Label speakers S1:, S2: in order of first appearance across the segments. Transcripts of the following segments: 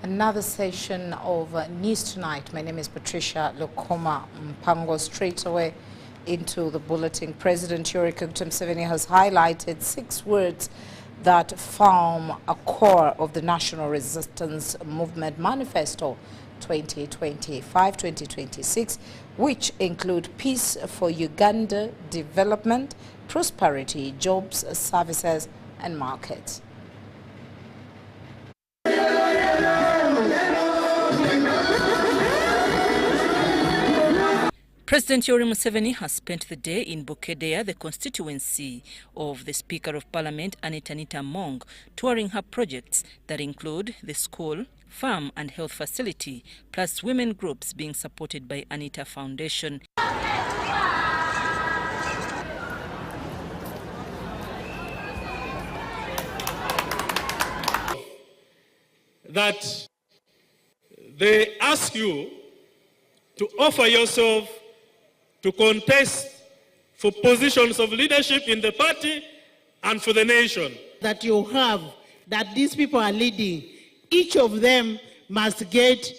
S1: Another session of News Tonight. My name is Patrcia Lukoma. Mpango straight away into the bulletin. President Yoweri Museveni has highlighted 6 words that form a core of the National Resistance Movement Manifesto 2025-2026, which include peace for Uganda, development, prosperity, jobs, services, and markets. President Yoweri Museveni has spent the day in Bukedea, the constituency of the Speaker of Parliament, Anita Among, touring her projects that include the school, farm and health facility, plus women groups being supported by Anita Foundation.
S2: That they ask you to offer yourself to contest for positions of leadership in the party and for the nation.
S3: That you have, that these people are leading, each of them must get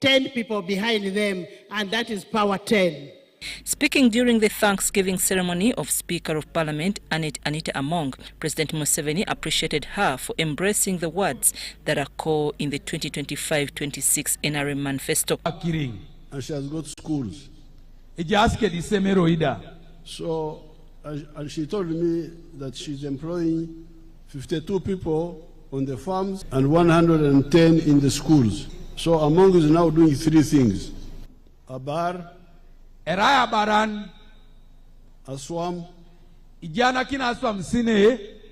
S3: 10 people behind them, and that is power 10.
S1: Speaking during the Thanksgiving ceremony of Speaker of Parliament Anita Among, President Museveni appreciated her for embracing the words that are core in the 2025-26 NRM manifesto.
S4: And she has got schools. So, and she told me that she's employing 52 people on the farms and 110 in the schools. So Among is now doing 3 things: a bar, a swam,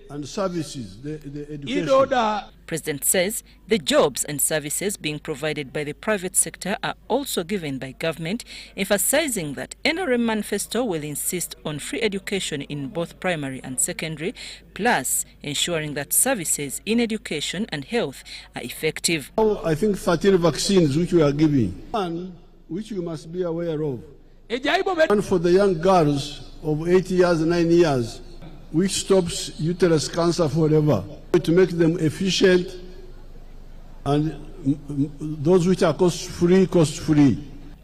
S4: and services, the education.
S1: President says the jobs and services being provided by the private sector are also given by government, emphasizing that NRM manifesto will insist on free education in both primary and secondary, plus ensuring that services in education and health are effective.
S4: I think 13 vaccines which we are giving, one which you must be aware of. One for the young girls of 8 years, 9 years, which stops uterus cancer forever, to make them efficient, and those which are cost-free.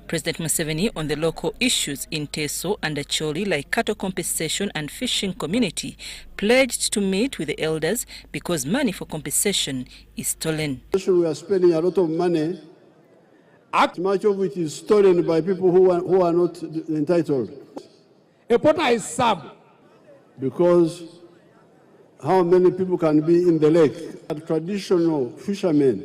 S1: President Museveni on the local issues in Teso and Acholi, like cattle compensation and fishing community, pledged to meet with the elders because money for compensation is stolen.
S4: We are spending a lot of money, much of which is stolen by people who are not entitled. Because how many people can be in the lake? Traditional fishermen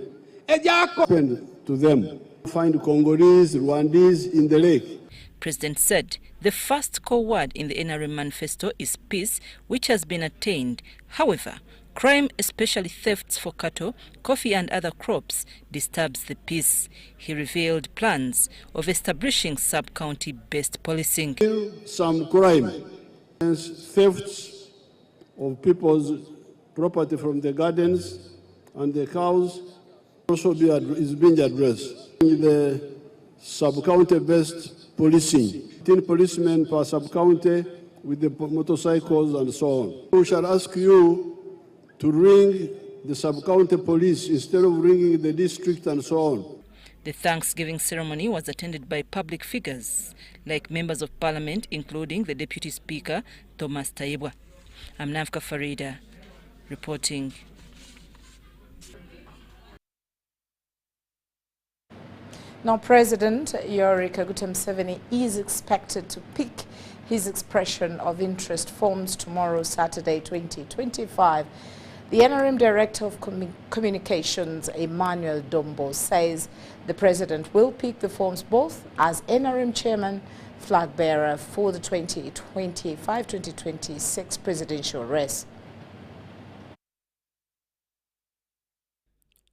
S4: open to them. Find Congolese, Rwandese in the lake.
S1: President said the first core word in the NRM manifesto is peace, which has been attained. However, crime, especially thefts for cattle, coffee and other crops, disturbs the peace. He revealed plans of establishing sub-county based policing.
S4: Some crime, thefts of people's property from the gardens and the cows also is being addressed. In the sub-county based policing, 10 policemen per sub-county with the motorcycles and so on. We shall ask you to ring the sub-county police instead of ringing the district and so on.
S1: The Thanksgiving ceremony was attended by public figures like members of parliament, including the Deputy Speaker, Thomas Taibwa. I'm Navka Farida, reporting. Now, President Yoweri Museveni is expected to pick his expression of interest forms tomorrow, Saturday, 2025. The NRM Director of Communications, Emmanuel Dombo, says the President will pick the forms both as NRM Chairman, flag bearer for the 2025-2026 presidential race.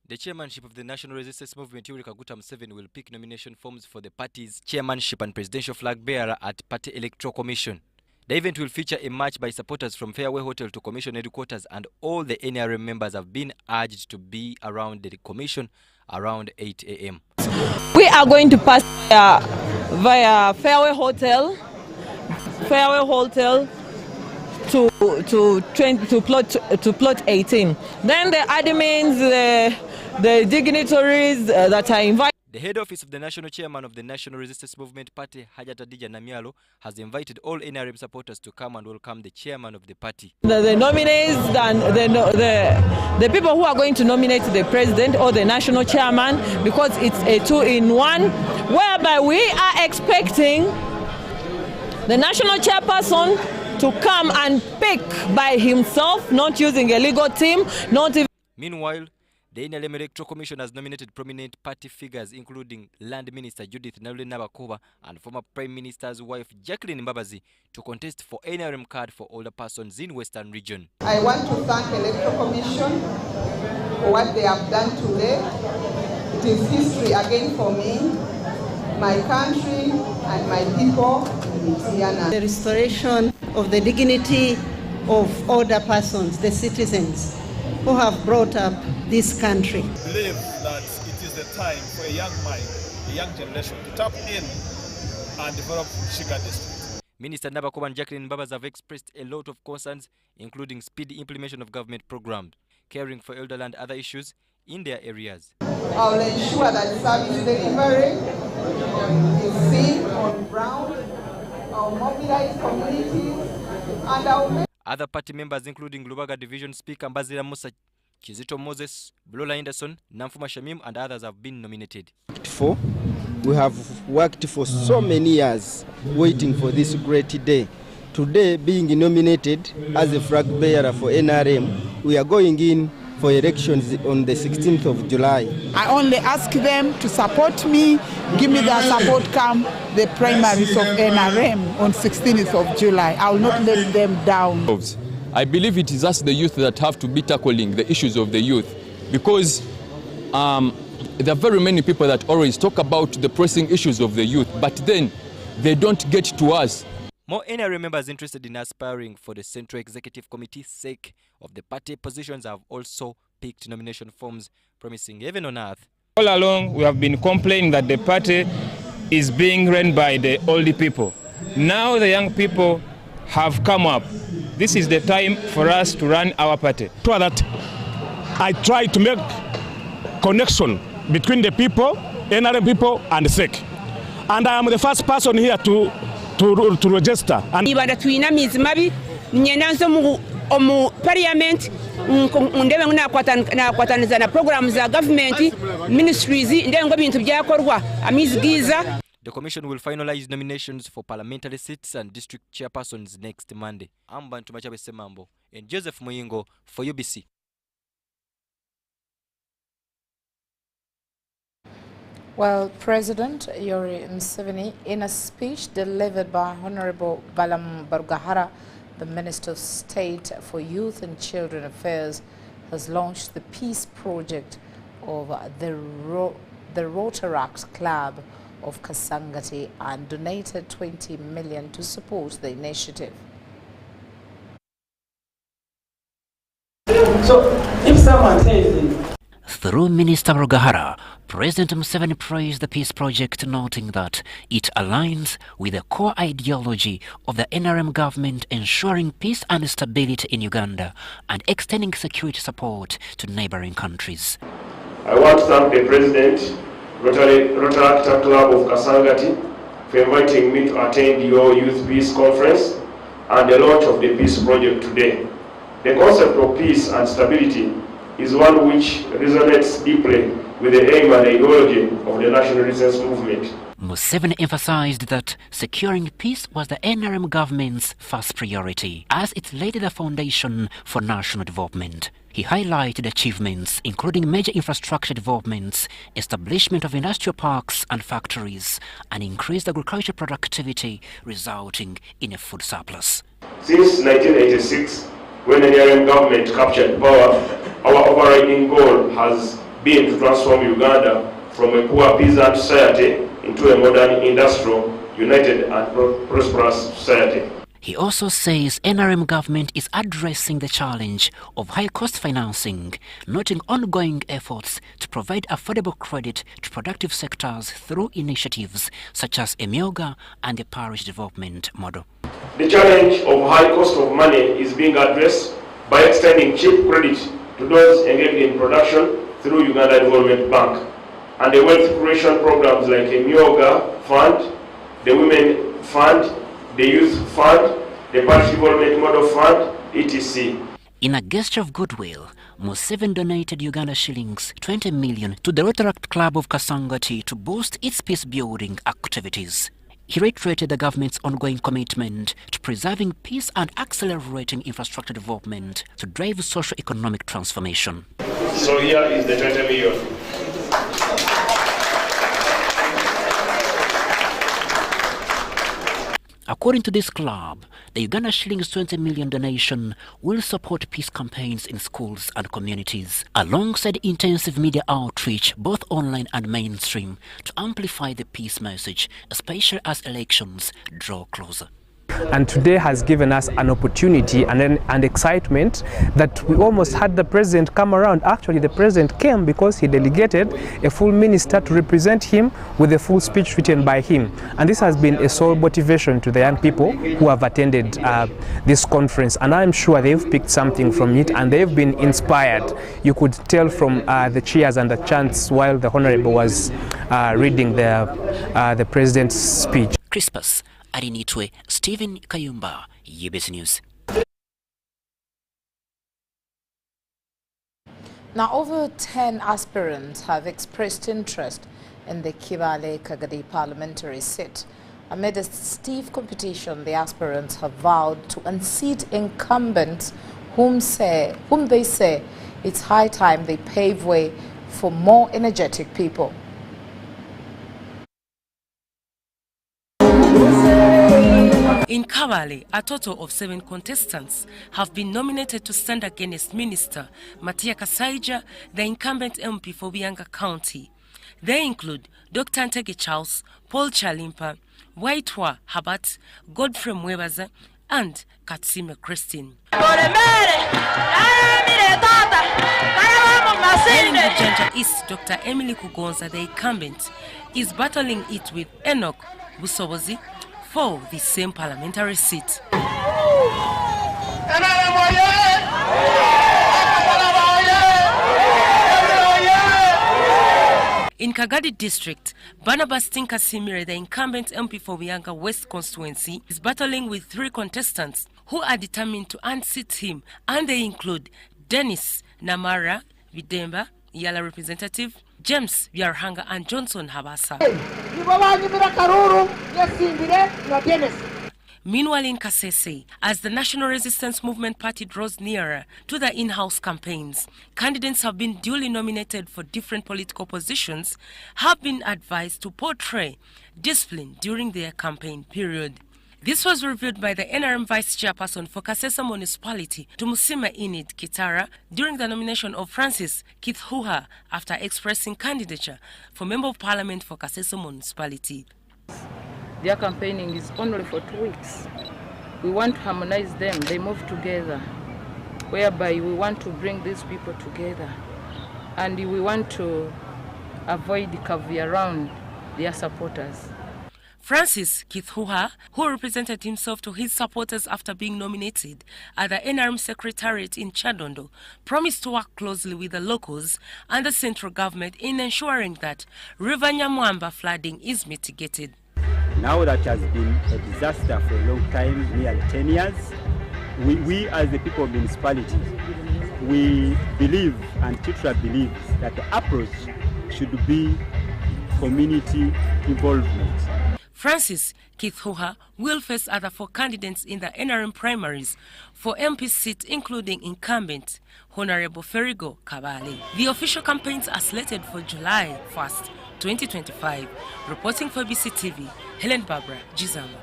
S5: The chairmanship of the National Resistance Movement, Yoweri Museveni, will pick nomination forms for the party's chairmanship and presidential flag bearer at Party Electoral Commission. The event will feature a march by supporters from Fairway Hotel to Commission headquarters, and all the NRM members have been urged to be around the Commission around 8 a.m.
S6: We are going to pass via Fairway Hotel to plot 18. Then the admins, the dignitaries that are invited.
S5: The head office of the national chairman of the National Resistance Movement Party, Hajat Adija Namialo, has invited all NRM supporters to come and welcome the chairman of the party.
S6: The nominees and the people who are going to nominate the president or the national chairman, because it's a 2-in-1, whereby we are expecting the national chairperson to come and pick by himself, not using a legal team, not even.
S5: Meanwhile, the NRM Electoral Commission has nominated prominent party figures including Land Minister Judith Nalule Nabakoba and former Prime Minister's wife Jacqueline Mbabazi to contest for NRM card for older persons in Western Region.
S7: I want to thank the Electoral Commission for what they have done today. It is history again for me, my country and my people in Louisiana.
S3: The restoration of the dignity of older persons, the citizens who have brought up this country.
S8: I believe that it is the time for a young mind, a young generation to tap in and develop Shiga district.
S5: Minister Nabakoba and Jacqueline Mbabazi have expressed a lot of concerns, including speedy implementation of government programs, caring for elderly and other issues in their areas.
S7: I'll ensure that service delivery is seen on ground. I'll mobilize communities and I'll make.
S5: Other party members including Lubaga Division Speaker Mbazira Musa, Kizito Moses, Bulola Anderson, Namfuma Shamim and others have been nominated.
S9: We have worked for so many years waiting for this great day. Today being nominated as a flag bearer for NRM, we are going in for elections on the 16th of July.
S10: I only ask them to support me, give me their support come the primaries of NRM on 16th of July. I will not let them down.
S11: I believe it is us, the youth, that have to be tackling the issues of the youth, because there are very many people that always talk about the pressing issues of the youth, but then they don't get to us.
S5: More NRM members interested in aspiring for the Central Executive Committee sake of the party positions have also picked nomination forms, promising heaven on earth.
S12: All along, we have been complaining that the party is being run by the old people. Now the young people have come up. This is the time for us to run our party.
S13: So that I try to make connection between the people, NRM people, and the SEC. And I am the first person here to register. And
S14: parliament ndebe nakwataniza na programs za government ministries ndebe ngo bintu byakorwa amizigiza.
S5: The commission will finalize nominations for parliamentary seats and district chairpersons next Monday. Ambantu Machabe Semambo and Joseph Muyingo for UBC.
S1: Well, President Yoweri Museveni, in a speech delivered by Honorable Balam Barugahara, the Minister of State for Youth and Children Affairs, has launched the Peace Project of the Rotaract Club of Kasangati and donated 20 million to support the initiative.
S15: So, if someone says
S16: through Minister Barugahara, President Museveni praised the Peace Project, noting that it aligns with the core ideology of the NRM government, ensuring peace and stability in Uganda and extending security support to neighboring countries.
S17: I want to thank the President, Rotaract Club of Kasangati, for inviting me to attend your Youth Peace Conference and the launch of the Peace Project today. The concept of peace and stability is one which resonates deeply with the aim and ideology of the National Resistance Movement.
S16: Museveni emphasized that securing peace was the NRM government's first priority, as it laid the foundation for national development. He highlighted achievements, including major infrastructure developments, establishment of industrial parks and factories, and increased agricultural productivity, resulting in a food surplus.
S17: Since 1986, when the NRM government captured power, our overriding goal has been to transform Uganda from a poor peasant society into a modern, industrial, united and prosperous society.
S16: He also says NRM government is addressing the challenge of high-cost financing, noting ongoing efforts to provide affordable credit to productive sectors through initiatives such as Emyoga and the parish development model.
S17: The challenge of high cost of money is being addressed by extending cheap credit to those engaged in production through Uganda Development Bank, and the wealth creation programs like a Myoga Fund, the Women Fund, the Youth Fund, the Party Development Model Fund, etc.
S16: In a gesture of goodwill, Museveni donated Uganda shillings 20 million to the Rotaract Club of Kasangati to boost its peace-building activities. He reiterated the government's ongoing commitment to preserving peace and accelerating infrastructure development to drive socio-economic transformation.
S17: So here is the 20 million.
S16: According to this club, the Uganda shillings 20 million donation will support peace campaigns in schools and communities, alongside intensive media outreach, both online and mainstream, to amplify the peace message, especially as elections draw closer.
S18: And today has given us an opportunity and excitement that we almost had the president come around. Actually, the president came because he delegated a full minister to represent him with a full speech written by him. And this has been a sole motivation to the young people who have attended this conference. And I'm sure they've picked something from it and they've been inspired. You could tell from the cheers and the chants while the Honorable was reading the president's speech.
S16: Crispus Arinitwe, Stephen Kayumba, UBC News.
S1: Now, over 10 aspirants have expressed interest in the Kibale Kagadi parliamentary seat. Amid a stiff competition, the aspirants have vowed to unseat incumbents whom they say it's high time they pave way for more energetic people.
S19: In Kabale, a total of 7 contestants have been nominated to stand against Minister Patrcia Lukoma, the incumbent MP for Bianga County. They include Dr. Ntege Charles, Paul Chalimpa, Waitwa Habat, Godfrey Mwebaza, and Katsime Christine. In the Janja East, Dr. Emily Kugonza, the incumbent, is battling it with Enoch Busobozi for the same parliamentary seat. In Kagadi district, Barnabas Tinkasimire, the incumbent MP for Bianga West constituency, is battling with 3 contestants who are determined to unseat him, and they include Dennis Namara Videmba, Yala representative, James Biarhanga, and Johnson Habasa. Meanwhile, in Kasese, as the National Resistance Movement Party draws nearer to the in-house campaigns, candidates have been duly nominated for different political positions, have been advised to portray discipline during their campaign period. This was reviewed by the NRM Vice Chairperson for Kasese Municipality, Tumusima Inid Kitara, during the nomination of Francis Kithuha after expressing candidature for Member of Parliament for Kasese Municipality.
S20: Their campaigning is only for 2 weeks. We want to harmonize them, they move together, whereby we want to bring these people together and we want to avoid the curvy around their supporters.
S19: Francis Kithuha, who represented himself to his supporters after being nominated at the NRM Secretariat in Chadondo, promised to work closely with the locals and the central government in ensuring that River Nyamwamba flooding is mitigated.
S21: Now that has been a disaster for a long time, nearly 10 years, we as the people of the municipality, we believe and Titra believes that the approach should be community involvement.
S19: Francis Kithuha will face other 4 candidates in the NRM primaries for MP seats, including incumbent Honorable Ferigo Kabale. The official campaigns are slated for July 1st, 2025. Reporting for BCTV, Helen Barbara Gizama.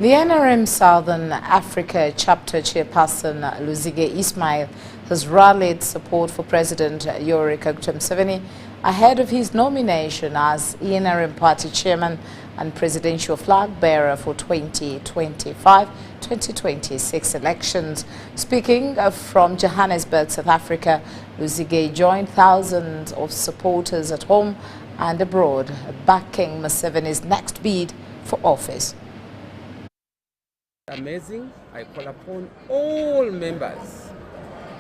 S1: The NRM Southern Africa Chapter Chairperson Luzige Ismail has rallied support for President Yoweri Kaguta Museveni ahead of his nomination as NRM Party Chairman and Presidential Flag Bearer for 2025-2026 elections. Speaking from Johannesburg, South Africa, Luzige joined thousands of supporters at home and abroad backing Museveni's next bid for office.
S22: Amazing. I call upon all members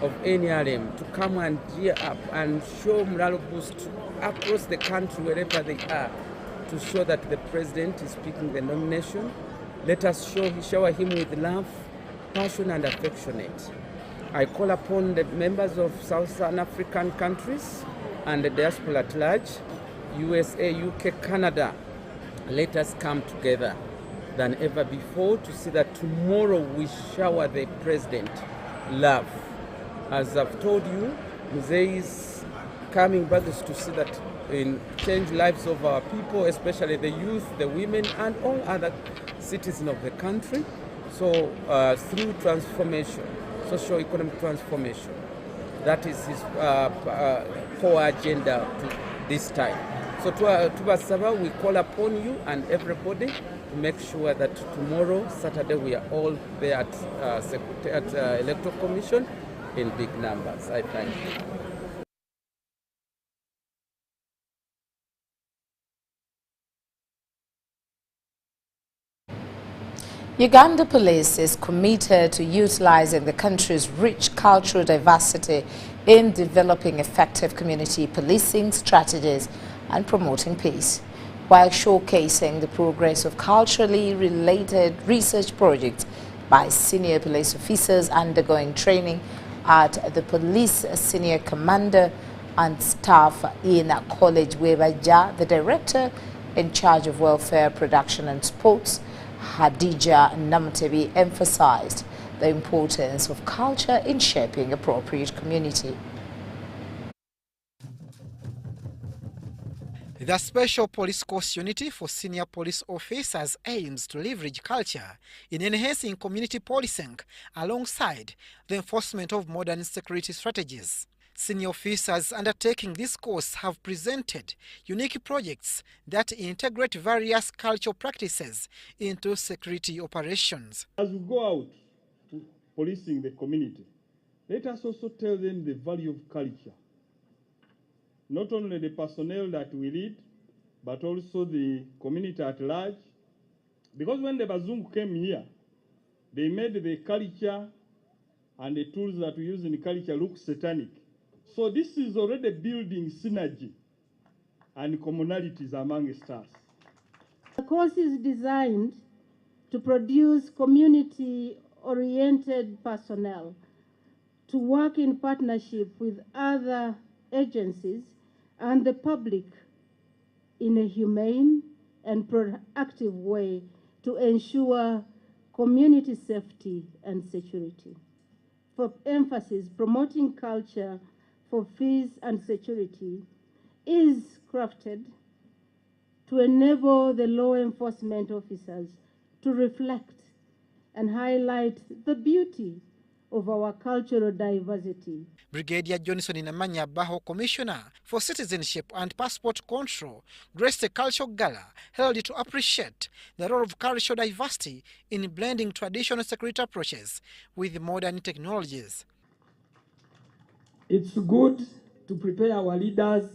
S2: of NRM to come and gear up and show morale boost across the country wherever they are, to show that the president is picking the nomination. Let us shower him with love, passion and affectionate. I call upon the members of Southern African countries and the diaspora at large, USA, UK, Canada, let us come together than ever before to see that tomorrow we shower the president love. As I've told you, Mzee is coming back to see that in change lives of our people, especially the youth, the women, and all other citizens of the country. So through transformation, socio-economic transformation, that is his core agenda this time. So to Basaba, we call upon you and everybody to make sure that tomorrow, Saturday, we are all there at Electoral Commission in big numbers. I thank you.
S1: Uganda Police is committed to utilizing the country's rich cultural diversity in developing effective community policing strategies and promoting peace, while showcasing the progress of culturally related research projects by senior police officers undergoing training at the Police Senior Commander and staff in College Webaja. The director in charge of welfare, production and sports, Hadija Namtebi, emphasized the importance of culture in shaping appropriate community.
S22: The Special Police Course Unity for Senior Police Officers aims to leverage culture in enhancing community policing alongside the enforcement of modern security strategies. Senior officers undertaking this course have presented unique projects that integrate various cultural practices into security operations.
S23: As we go out to policing the community, let us also tell them the value of culture. Not only the personnel that we lead, but also the community at large. Because when the Bazungu came here, they made the culture and the tools that we use in culture look satanic. So this is already building synergy and commonalities amongst us.
S24: The course is designed to produce community-oriented personnel to work in partnership with other agencies and the public in a humane and proactive way to ensure community safety and security. For emphasis, promoting culture for peace and security is crafted to enable the law enforcement officers to reflect and highlight the beauty of our cultural diversity.
S22: Brigadier Johnson Inamanya Baho, Commissioner for Citizenship and Passport Control, graced a cultural gala held to appreciate the role of cultural diversity in blending traditional security approaches with modern technologies.
S25: It's good to prepare our leaders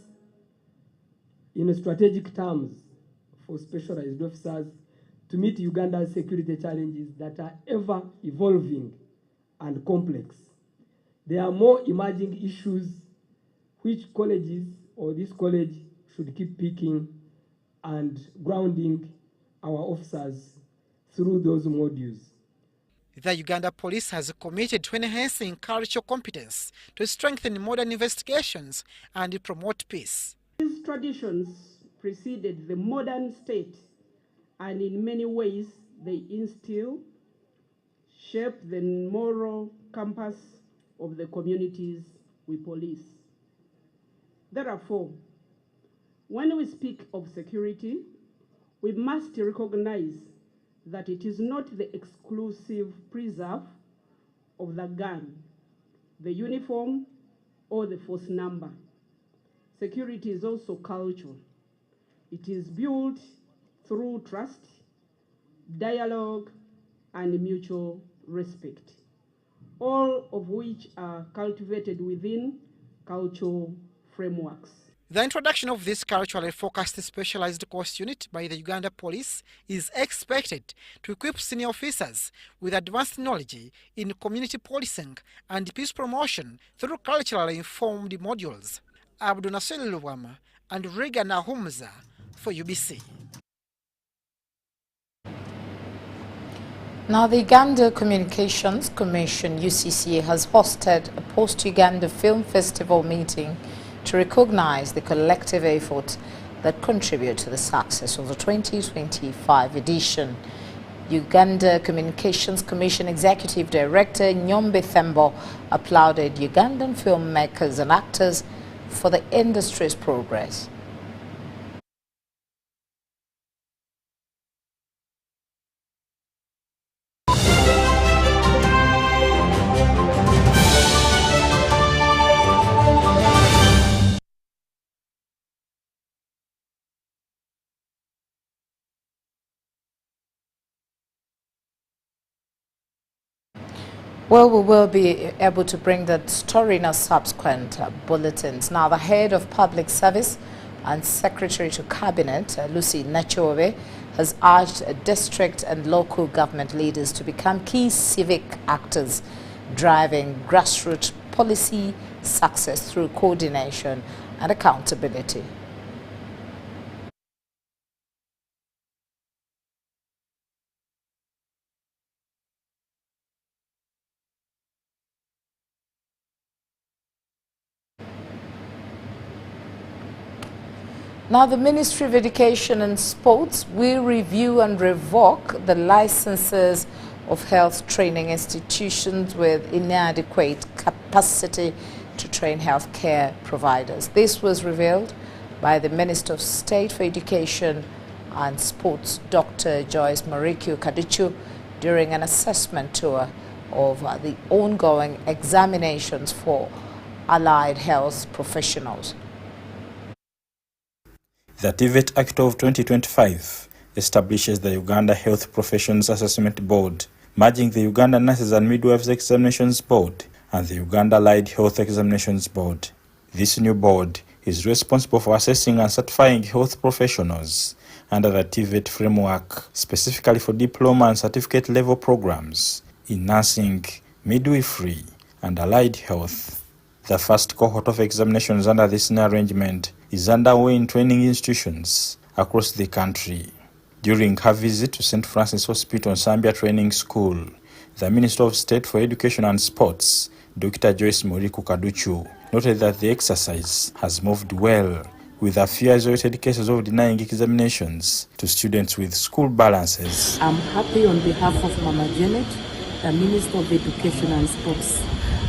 S25: in strategic terms for specialized officers to meet Uganda's security challenges that are ever evolving and complex. There are more emerging issues which colleges or this college should keep picking and grounding our officers through those modules.
S22: The Uganda Police has committed to enhancing cultural competence to strengthen modern investigations and promote peace.
S24: These traditions preceded the modern state, and in many ways they instill, shape the moral compass of the communities we police. Therefore, when we speak of security, we must recognize that it is not the exclusive preserve of the gun, the uniform, or the force number. Security is also cultural. It is built through trust, dialogue, and mutual respect, all of which are cultivated within cultural frameworks.
S22: The introduction of this culturally focused specialized course unit by the Uganda Police is expected to equip senior officers with advanced knowledge in community policing and peace promotion through culturally informed modules. Patrcia Lukoma and Regan Ahumza for UBC.
S1: Now, the Uganda Communications Commission, UCC, has hosted a post-Uganda Film Festival meeting to recognize the collective efforts that contribute to the success of the 2025 edition. Uganda Communications Commission Executive Director Nyombe Thembo applauded Ugandan filmmakers and actors for the industry's progress. Well, we will be able to bring that story in our subsequent bulletins. Now, the head of public service and secretary to cabinet, Lucy Nachobe, has urged district and local government leaders to become key civic actors, driving grassroots policy success through coordination and accountability. Now, the Ministry of Education and Sports will review and revoke the licenses of health training institutions with inadequate capacity to train healthcare providers. This was revealed by the Minister of State for Education and Sports, Dr. Joyce Mariku Kaduchu, during an assessment tour of the ongoing examinations for allied health professionals.
S3: The TVET Act of 2025 establishes the Uganda Health Professions Assessment Board, merging the Uganda Nurses and Midwives Examinations Board and the Uganda Allied Health Examinations Board. This new board is responsible for assessing and certifying health professionals under the TVET framework, specifically for diploma and certificate level programs in nursing, midwifery, and allied health. The first cohort of examinations under this new arrangement is underway in training institutions across the country. During her visit to St. Francis Hospital Zambia Training School, the Minister of State for Education and Sports, Dr. Joyce Mariku Kaduchu, noted that the exercise has moved well, with a few isolated cases of denying examinations to students with school balances.
S4: I'm happy on behalf of Mama Janet, the Minister of Education and Sports.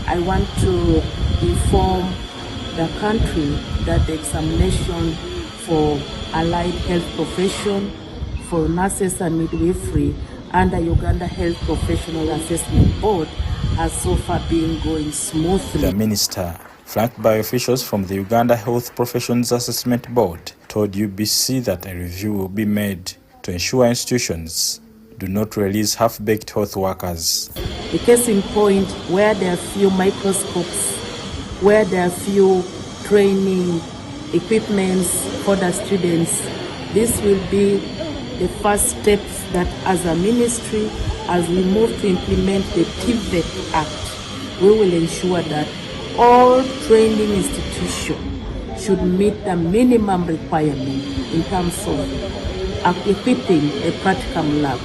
S4: I want to inform the country that the examination for allied health profession, for nurses and midwifery under Uganda Health Professional Assessment Board has so far been going smoothly.
S3: The minister, flanked by officials from the Uganda Health Professions Assessment Board, told UBC that a review will be made to ensure institutions do not release half-baked health workers.
S4: A case in point, where there are few microscopes, where there are few training equipments for the students, this will be the first steps that as a ministry, as we move to implement the TVET Act, we will ensure that all training institutions should meet the minimum requirement in terms of equipping a practicum lab,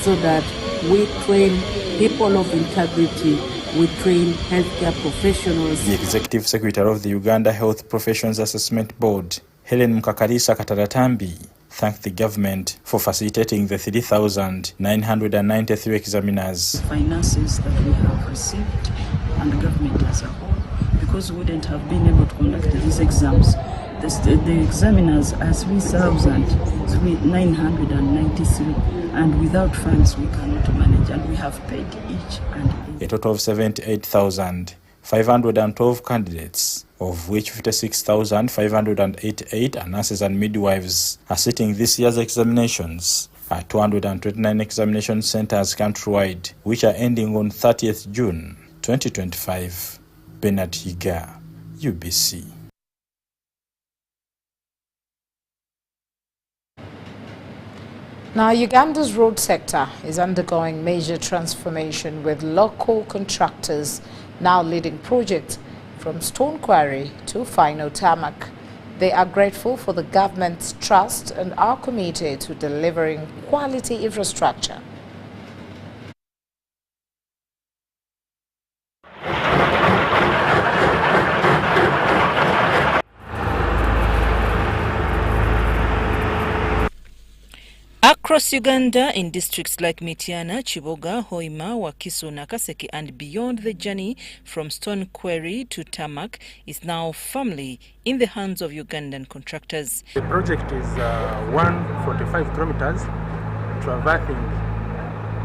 S4: so that we train people of integrity, we train healthcare professionals.
S3: The Executive Secretary of the Uganda Health Professions Assessment Board, Helen Mkakarisa Kataratambi, thanked the government for facilitating the 3,993 examiners.
S6: Finances that we have received and the government as a whole, because we wouldn't have been able to conduct these exams. The examiners are 3,993, and without funds we cannot manage, and we have paid each and
S3: a total of 78,512 candidates, of which 56,588 are nurses and midwives, are sitting this year's examinations at 229 examination centers countrywide, which are ending on 30th June 2025. Bernard Higa, UBC.
S1: Now, Uganda's road sector is undergoing major transformation with local contractors now leading projects from stone quarry to final tarmac. They are grateful for the government's trust and are committed to delivering quality infrastructure.
S7: Across Uganda, in districts like Mityana, Chiboga, Hoima, Wakiso, Nakaseke and beyond, the journey from stone quarry to tarmac is now firmly in the hands of Ugandan contractors.
S8: The project is 145 kilometers traversing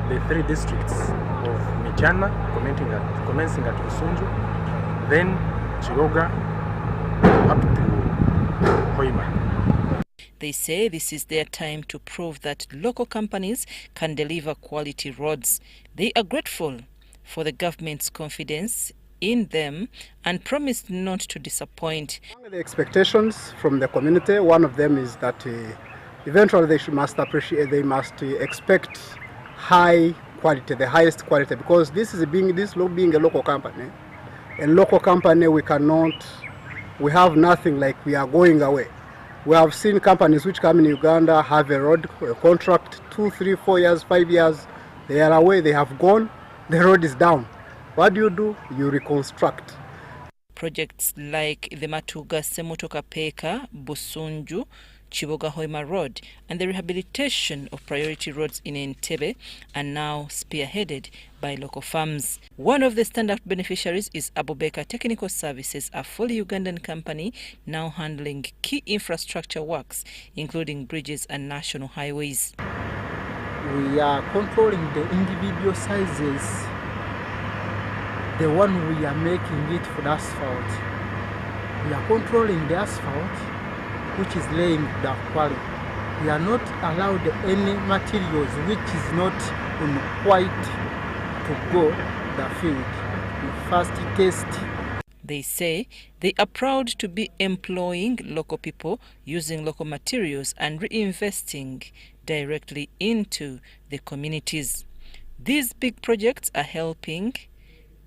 S8: the 3 districts of Mityana, commencing at Busunju, then Chiboga up to Hoima.
S7: They say this is their time to prove that local companies can deliver quality roads. They are grateful for the government's confidence in them and promise not to disappoint.
S9: Among the expectations from the community, one of them is that eventually they must expect high quality, the highest quality, because this being a local company. A local company, we have nothing like we are going away. We have seen companies which come in Uganda have a road a contract 2, 3, 4 years, 5 years. They are away, they have gone, the road is down. What do? You reconstruct.
S7: Projects like the Matuga Semotoka Peka, Busunju, Chiboga Hoima Road and the rehabilitation of priority roads in Entebbe are now spearheaded by local firms. One of the standout beneficiaries is Abubeka Technical Services, a fully Ugandan company now handling key infrastructure works, including bridges and national highways.
S10: We are controlling the individual sizes, the one we are making it for the asphalt. We are controlling the asphalt, which is laying the quarry. We are not allowed any materials which is not white to go the field. We first test.
S7: They say they are proud to be employing local people, using local materials and reinvesting directly into the communities. These big projects are helping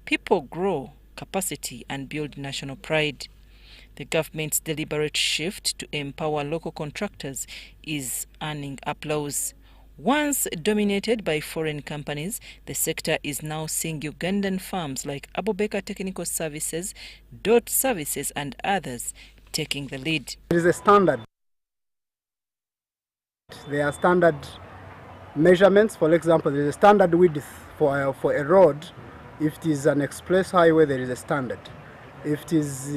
S7: people grow capacity and build national pride. The government's deliberate shift to empower local contractors is earning applause. Once dominated by foreign companies, the sector is now seeing Ugandan firms like Abubeka Technical Services, Dot Services and others taking the lead.
S9: There is a standard. There are standard measurements. For example, there is a standard width for a road. If it is an express highway, there is a standard. If it is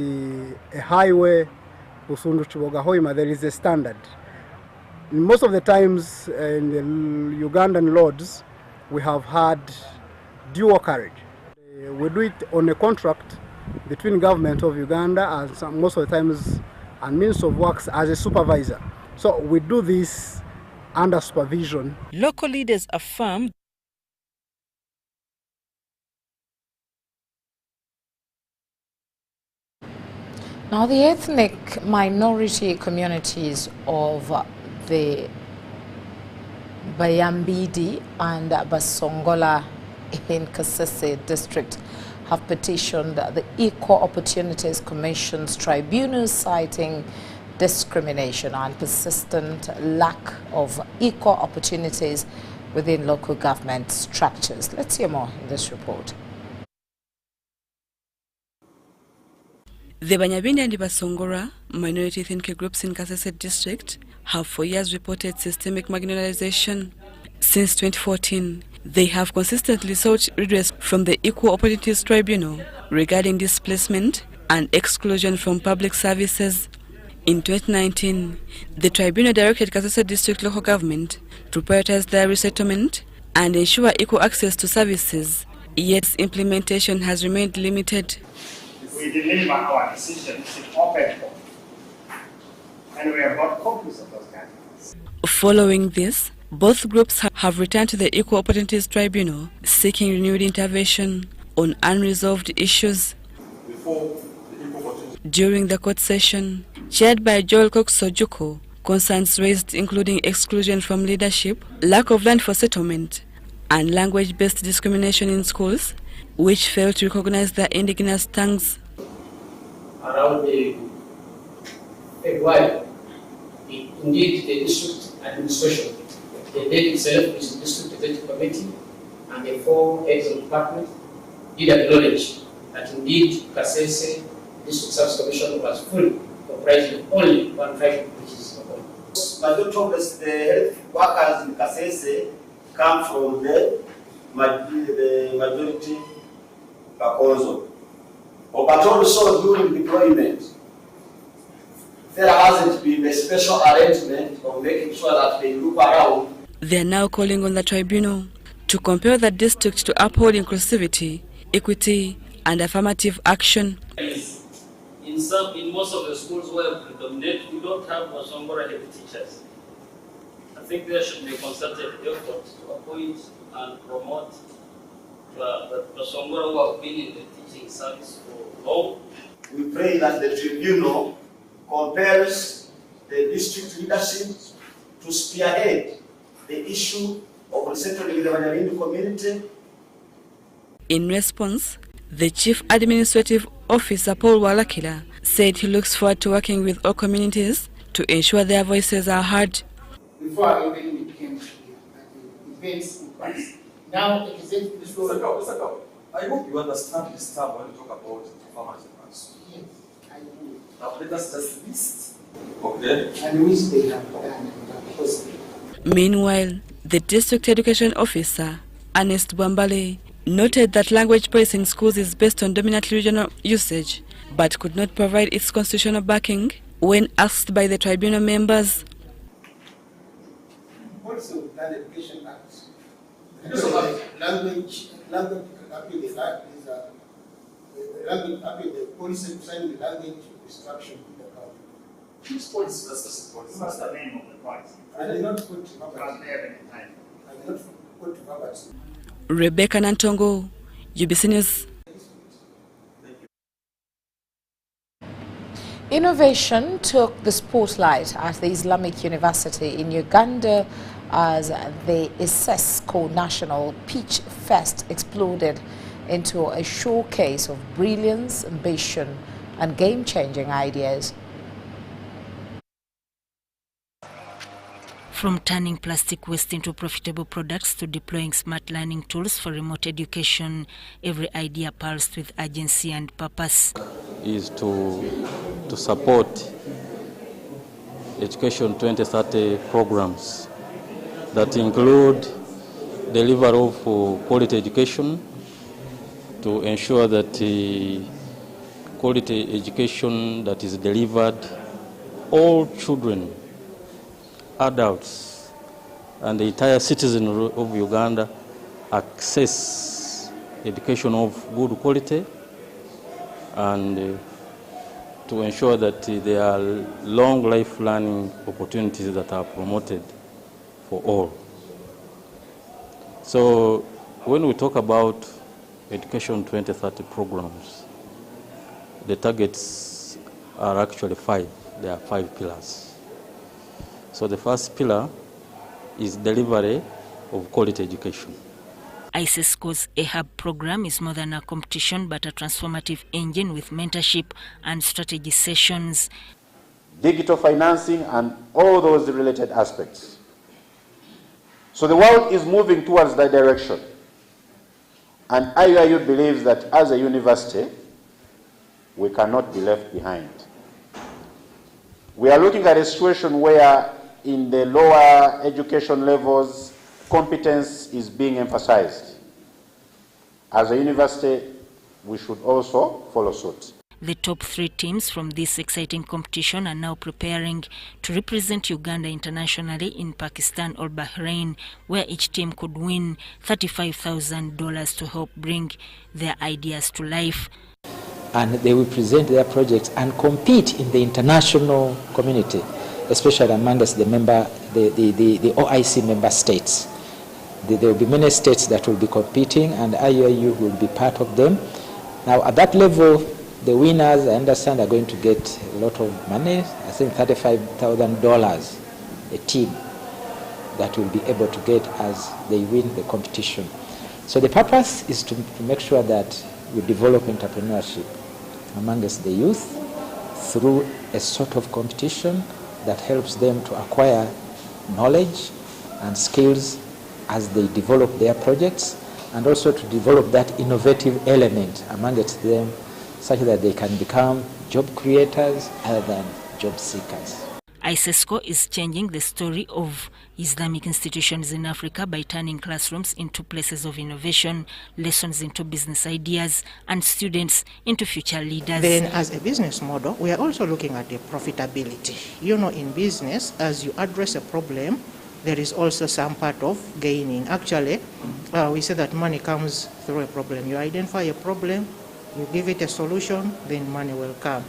S9: a highway, Busundu Chiboga Hoima, there is a standard. Most of the times in the Ugandan roads, we have had dual carriage. We do it on a contract between government of Uganda and most of the times and Minister of Works as a supervisor. So we do this under supervision.
S7: Local leaders affirm
S1: now the ethnic minority communities of the Bayambidi and Basongola in Kasese district have petitioned the Equal Opportunities Commission's tribunal, citing discrimination and persistent lack of equal opportunities within local government structures. Let's hear more in this report.
S11: The Banyabindi and Basongora minority ethnic groups in Kasese district have for years reported systemic marginalization. Since 2014, they have consistently sought redress from the Equal Opportunities Tribunal regarding displacement and exclusion from public services. In 2019, the tribunal directed Kasese district local government to prioritize their resettlement and ensure equal access to services, yet implementation has remained limited.
S26: We deliver our decisions in open court, and we have got copies of those guidelines.
S11: Following this, both groups have returned to the Equal Opportunities Tribunal seeking renewed intervention on unresolved issues. During the court session, chaired by Joel Cox Sojuko, Concerns raised including exclusion from leadership, lack of land for settlement, and language-based discrimination in schools, which fail to recognize their indigenous tongues.
S5: Around the February, indeed the district administration, the head itself is the district executive committee, and the 4 heads of department did acknowledge that indeed Kasese District Service Commission was fully comprised of only 1 tribe, which is Lukoma.
S12: Majority the health workers in Kasese come from the majority Bakonzo. But also during deployment, there hasn't been a special arrangement of making sure that they look around.
S11: They are now calling on the tribunal to compel the district to uphold inclusivity, equity, and affirmative action.
S13: In most of the schools where we predominate, we don't have Basongora head teachers. I think there should be a concerted effort to appoint and promote the Basongora who have been in the teaching service for long.
S12: We pray that the tribunal compels the district leadership to spearhead the issue of resettling the Wanyalindu community.
S11: In response, the Chief Administrative Officer, Paul Walakila, said he looks forward to working with all communities to ensure their voices are heard.
S14: Before even we came here, the events in place. Now it is in this role.
S15: I hope you understand this term when you talk about farmers and farmers.
S14: Yes, I do.
S15: Now let us just list. Okay.
S14: And which they have done.
S11: Meanwhile, the District Education Officer, Ernest Bwambale, noted that language policy in schools is based on dominant regional usage, but could not provide its constitutional backing when asked by the tribunal members.
S14: Also, Land Education Act. Language appeal is language appeal the policy concerning the language instruction in the county.
S15: Which policy? That's the policy.
S26: What's the name of the policy?
S14: I did not put Robert.
S26: I
S14: did not put Robert.
S11: Rebecca Nantongo, UBC News.
S1: Innovation took the spotlight at the Islamic University in Uganda as the ISESCO National Pitch Fest exploded into a showcase of brilliance, ambition, and game-changing ideas.
S17: From turning plastic waste into profitable products to deploying smart learning tools for remote education, every idea pulsed with urgency and purpose.
S27: Is to support Education 2030 programs that include delivery of quality education, to ensure that quality education that is delivered, all children, adults, and the entire citizen of Uganda access education of good quality, and to ensure that there are long life learning opportunities that are promoted for all. So when we talk about Education 2030 programs, the targets are actually 5. There are 5 pillars. So the first pillar is delivery of quality education.
S17: ISESCO's AHAB program is more than a competition but a transformative engine with mentorship and strategy sessions.
S28: Digital financing and all those related aspects. So the world is moving towards that direction. And IUIU believes that as a university, we cannot be left behind. We are looking at a situation where in the lower education levels, competence is being emphasized. As a university, we should also follow suit.
S17: The top 3 teams from this exciting competition are now preparing to represent Uganda internationally in Pakistan or Bahrain, where each team could win $35,000 to help bring their ideas to life.
S29: And they will present their projects and compete in the international community, especially amongst the OIC member states. There will be many states that will be competing, and IUIU will be part of them. Now, at that level, The winners, I understand, are going to get a lot of money. I think $35,000 a team that will be able to get as they win the competition. So the purpose is to make sure that we develop entrepreneurship amongst the youth through a sort of competition that helps them to acquire knowledge and skills as they develop their projects, and also to develop that innovative element amongst them such that they can become job creators other than job seekers.
S17: ISESCO is changing the story of Islamic institutions in Africa by turning classrooms into places of innovation, lessons into business ideas, and students into future leaders.
S2: Then as a business model, we are also looking at the profitability. You know, in business, as you address a problem, there is also some part of gaining. Actually, we say that money comes through a problem. You identify a problem, you give it a solution, then money will come.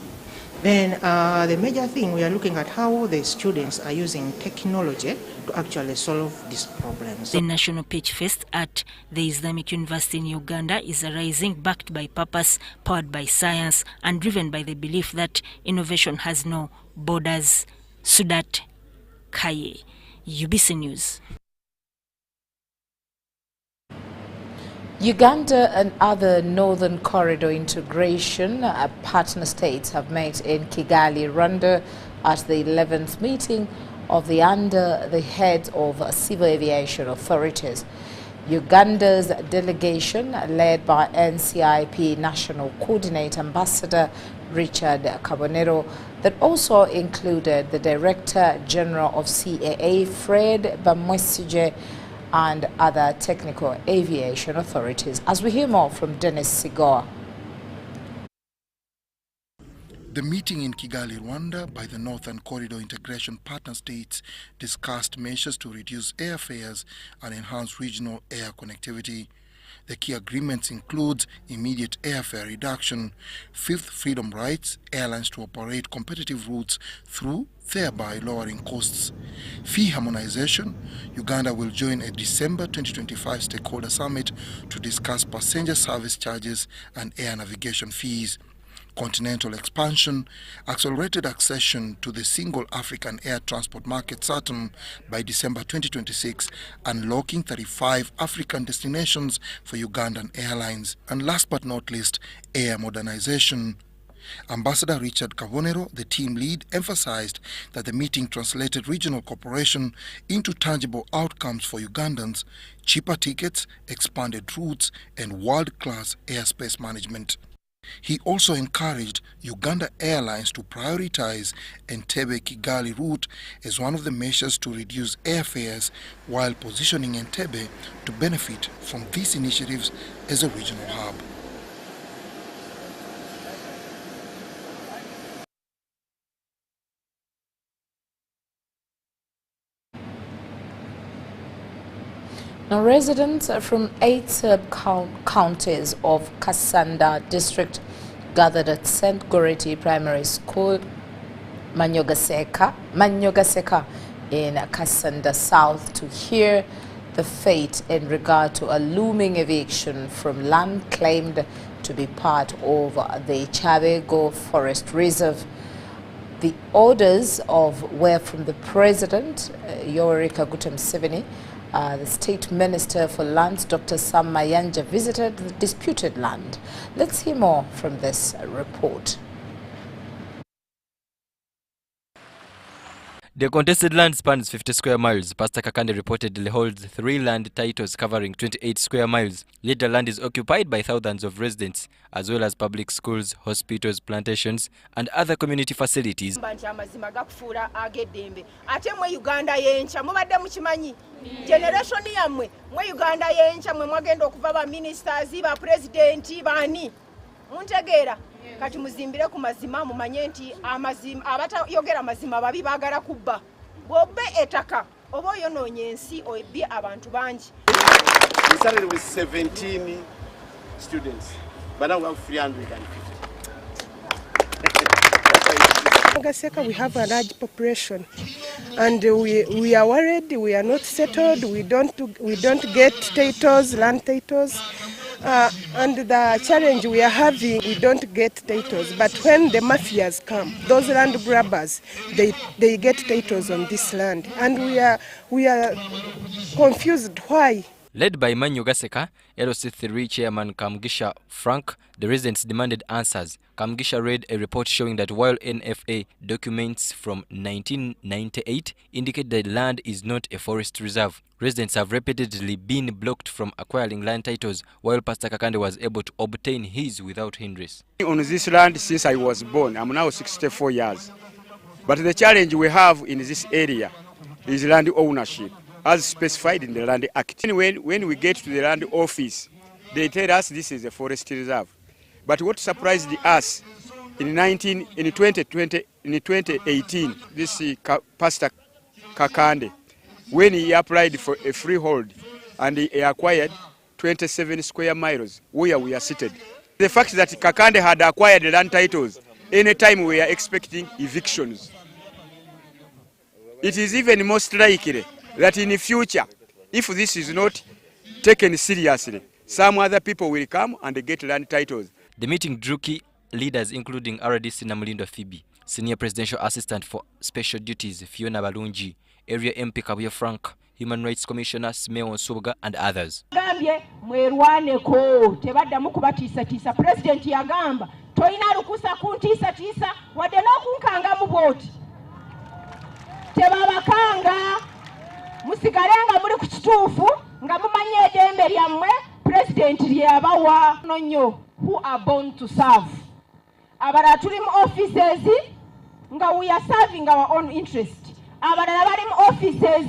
S2: Then the major thing, we are looking at how the students are using technology to actually solve these problems.
S17: The National Pitch Fest at the Islamic University in Uganda is a rising backed by purpose, powered by science, and driven by the belief that innovation has no borders. Sudat Kaye, UBC News.
S1: Uganda and other Northern Corridor integration partner states have met in Kigali, Rwanda at the 11th meeting of under the head of civil aviation authorities. Uganda's delegation, led by NCIP National Coordinator Ambassador Richard Kabonero, that also included the Director General of CAA, Fred Bamwesije, and other technical aviation authorities. As we hear more from Dennis Sigoa.
S16: The meeting in Kigali, Rwanda, by the Northern Corridor Integration Partner States discussed measures to reduce airfares and enhance regional air connectivity. The key agreements include immediate airfare reduction, fifth freedom rights, airlines to operate competitive routes through thereby lowering costs. Fee harmonization, Uganda will join a December 2025 stakeholder summit to discuss passenger service charges and air navigation fees. Continental expansion, accelerated accession to the single African air transport market SATM by December 2026, unlocking 35 African destinations for Ugandan airlines. And last but not least, air modernization. Ambassador Richard Kabonero, the team lead, emphasized that the meeting translated regional cooperation into tangible outcomes for Ugandans: cheaper tickets, expanded routes, and world-class airspace management. He also encouraged Uganda Airlines to prioritize Entebbe-Kigali route as one of the measures to reduce airfares, while positioning Entebbe to benefit from these initiatives as a regional hub.
S1: Now, residents from 8 sub-counties of Kasanda district gathered at St. Goreti Primary School, Manyogaseka in Kasanda South to hear the fate in regard to a looming eviction from land claimed to be part of the Chabego Forest Reserve. The orders were from the President, Yoweri Kaguta Museveni. The State Minister for Lands, Dr. Sam Mayanja, visited the disputed land. Let's hear more from this report.
S18: The contested land spans 50 square miles. Pastor Kakande reportedly holds 3 land titles covering 28 square miles. Yet the land is occupied by thousands of residents, as well as public schools, hospitals, plantations, and other community facilities.
S19: Generation yamwe mwe Uganda yencha mwe mwagenda okuva ba ministers ba president bani muntegera kati muzimbire ku mazima mumanye nti amazima abatayogera mazima babi bagala kubba bobbe etaka oba yononye ensi obi abantu bangi.
S20: We started with 17 students, but now we have 350.
S21: We have a large population, and we are worried. We are not settled. We don't get titles, land titles, And the challenge we are having, we don't get titles. But when the mafias come, those land grabbers, they get titles on this land. And we are confused why.
S18: Led by Manyu Gaseka, LOC3 chairman Kamgisha Frank, the residents demanded answers. Kamgisha read a report showing that while NFA documents from 1998 indicate that land is not a forest reserve, residents have repeatedly been blocked from acquiring land titles, while Pastor Kakande was able to obtain his without hindrance.
S3: On this land since I was born, I'm now 64 years. But the challenge we have in this area is land ownership, as specified in the Land Act. When we get to the land office, they tell us this is a forest reserve. But what surprised us, in 2018, this Pastor Kakande, when he applied for a freehold and he acquired 27 square miles where we are seated. The fact that Kakande had acquired land titles, anytime we are expecting evictions. It is even most likely that in the future, if this is not taken seriously, some other people will come and get land titles.
S18: The meeting drew key leaders including RDC Namulindo Phoebe, Senior Presidential Assistant for Special Duties Fiona Balungi, Area MP Kabuye Frank, Human Rights Commissioner Smeo Nsubuga and others.
S19: Gambye mwerwaneko tebaddamu kubatisa President yagamba toyina lukusa kuntisa wadde n'okunkanga mu bwoti tebabakanga musigalenga muri ku kituufu nga mumanye eddembe lyammwe President lyabawa nonyo who are born to serve. Abala tuli mu offices nga we are serving our own interest. Abala bali mu offices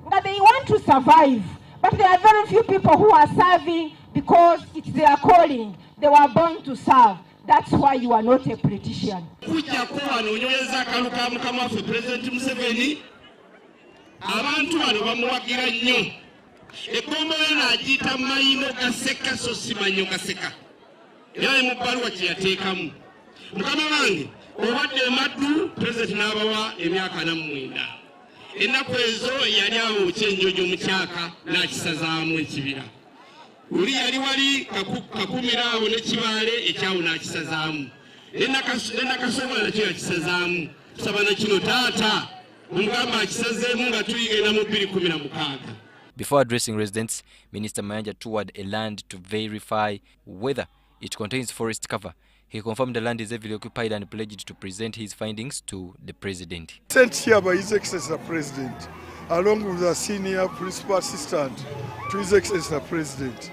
S19: nga they want to survive. But there are very few people who are serving because it's their calling. They were born to serve. That's why you are not a politician.
S4: Kuja kuwa nonyeza kaluka mukama fe President Museveni abantu bano bamuwagira nnyo. Ekombola n'agiyita mayino gaseka so simanyo gaseka. Era mu bbaluwa kye yateekamu. Mukama wange obadde maddu President n'abawa emyaka 49. Ennaku ezo yali awo kyenjojo mu kyaka n'akisazaamu ekibira. Uli yali wali kakumiraawo n'ekibaale ekyawo n'akisazaamu. Ennakasobola nakyo yakisazaamu. Tusaba na kino taata omugamba akisazeemu nga tuyigenda mu 2016.
S18: Before addressing residents, Minister Mayanja toured a land to verify whether it contains forest cover. He confirmed the land is heavily occupied and pledged to present his findings to the President.
S6: Sent here by His Excellency the President, along with the senior principal assistant to His Excellency the President,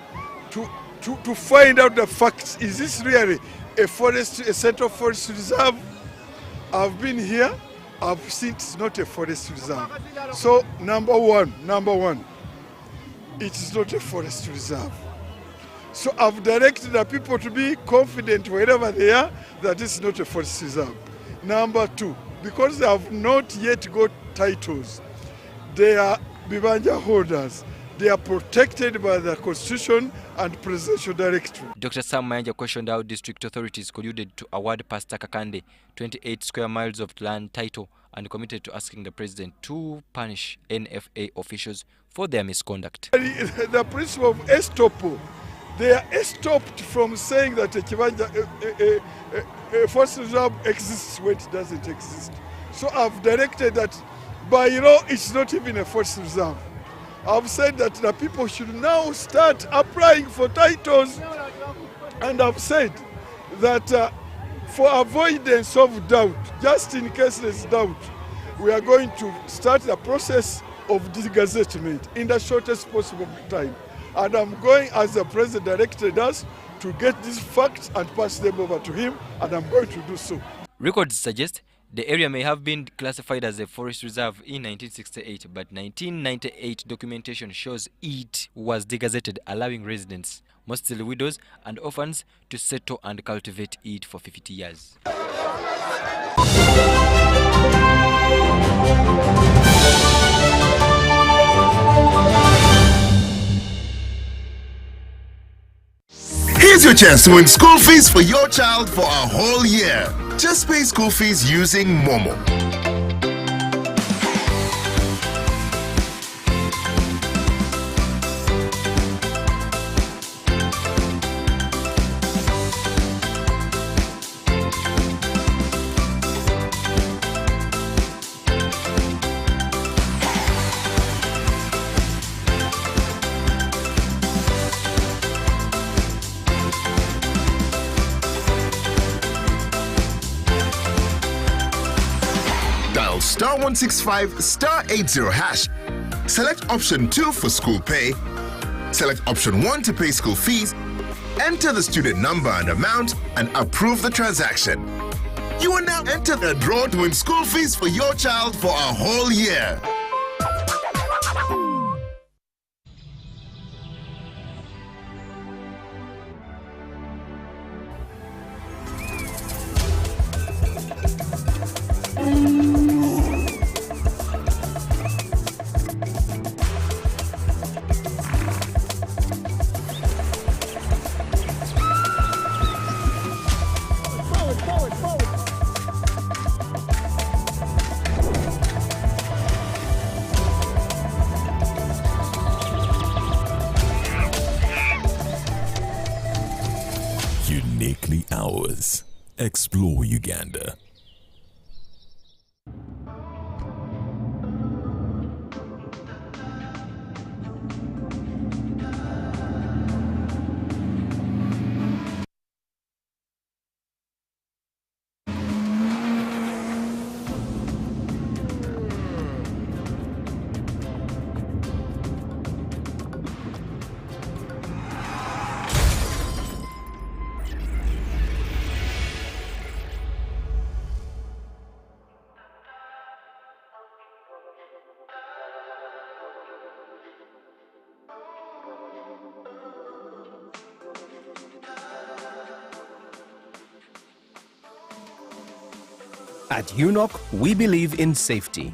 S6: to find out the facts. Is this really a central forest reserve? I've been here, I've seen it's not a forest reserve. So number one, it is not a forest reserve. So I've directed the people to be confident wherever they are that it's not a forest reserve. Number two, because they have not yet got titles, they are Bibanja holders. They are protected by the Constitution and Presidential Directive.
S18: Dr. Sam Mayanja questioned how district authorities colluded to award Pastor Kakande 28 square miles of land title and committed to asking the President to punish NFA officials for their misconduct.
S6: The principle of estoppel, they are estopped from saying that a forest reserve exists when it doesn't exist. So I've directed that by law it's not even a forest reserve. I've said that the people should now start applying for titles, and I've said that for avoidance of doubt, just in case there's doubt, we are going to start the process of degazettement in the shortest possible time. And I'm going, as the President directed us, to get these facts and pass them over to him, and I'm going to do so.
S18: Records suggest the area may have been classified as a forest reserve in 1968, but 1998 documentation shows it was degazetted, allowing residents, mostly widows and orphans, to settle and cultivate it for 50 years.
S8: Here's your chance to win school fees for your child for a whole year. Just pay school fees using Momo. *165 *80 hash. Select option 2 for school pay. Select option 1 to pay school fees. Enter the student number and amount and approve the transaction. You will now enter the draw to win school fees for your child for a whole year.
S5: Uniquely ours. Explore Uganda.
S7: At UNOC, we believe in safety.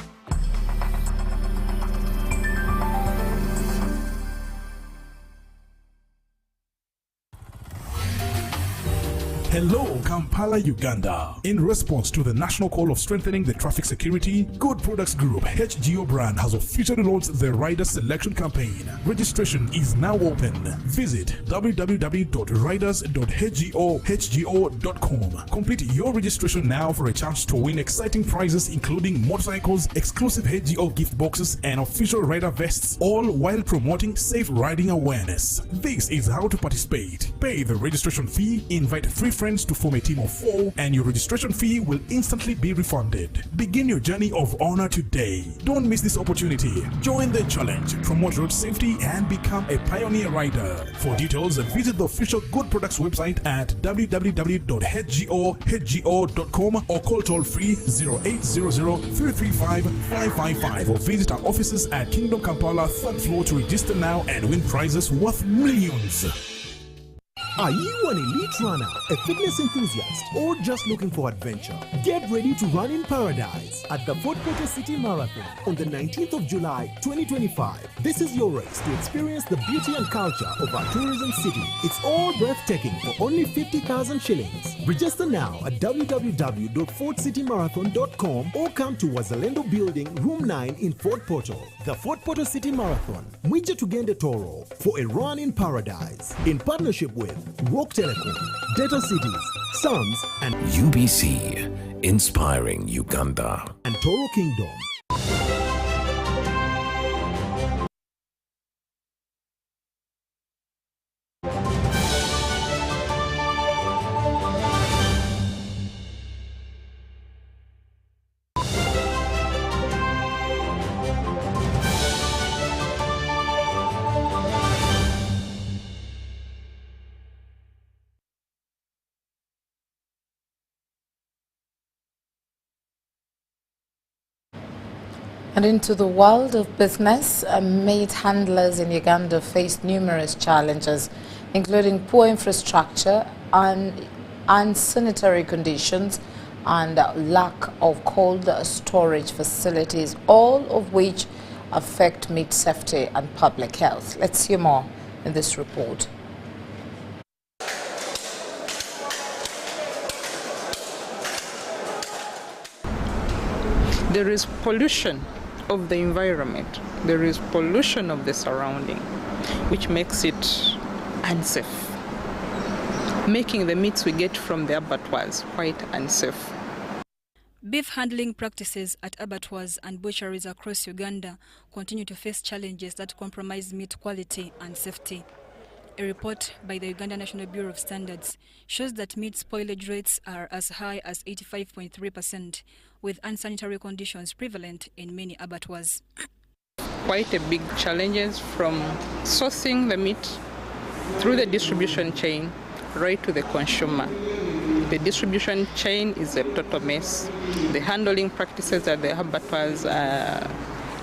S9: Hello, Kampala, Uganda. In response to the national call of strengthening the traffic security, Good Products Group HGO brand has officially launched the Rider Selection Campaign. Registration is now open. Visit www.riders.hgo.com. Complete your registration now for a chance to win exciting prizes including motorcycles, exclusive HGO gift boxes, and official rider vests, all while promoting safe riding awareness. This is how to participate. Pay the registration fee, invite 3 friends to form a team of 4, and your registration fee will instantly be refunded. Begin your journey of honor today. Don't miss this opportunity. Join the challenge, promote road safety, and become a pioneer rider. For details, visit the official Good Products website at www.hgo.com or call toll free 0800-335-555 or visit our offices at Kingdom Kampala 3rd floor to register now and win prizes worth millions.
S10: Are you an elite runner, a fitness enthusiast, or just looking for adventure? Get ready to run in paradise at the Fort Portal City Marathon on the 19th of July 2025. This is your race to experience the beauty and culture of our tourism city. It's all breathtaking for only 50,000 shillings. Register now at www.fortcitymarathon.com or come to Wazalendo Building, Room 9 in Fort Portal. The Fort Portal City Marathon, Mwije Tugende Toro, for a run in paradise. In partnership with Rock Telecom, Data Cities, Sons, and
S5: UBC, inspiring Uganda.
S10: And Toro Kingdom.
S1: And into the world of business, meat handlers in Uganda face numerous challenges, including poor infrastructure, unsanitary conditions, and lack of cold storage facilities, all of which affect meat safety and public health. Let's hear more in this report.
S13: There is pollution of the environment. There is pollution of the surrounding, which makes it unsafe, making the meats we get from the abattoirs quite unsafe.
S11: Beef handling practices at abattoirs and butcheries across Uganda continue to face challenges that compromise meat quality and safety.
S12: A report by the Uganda National Bureau of Standards shows that meat spoilage rates are as high as 85.3%, with unsanitary conditions prevalent in many abattoirs.
S13: Quite a big challenges from sourcing the meat through the distribution chain right to the consumer. The distribution chain is a total mess. The handling practices at the abattoirs are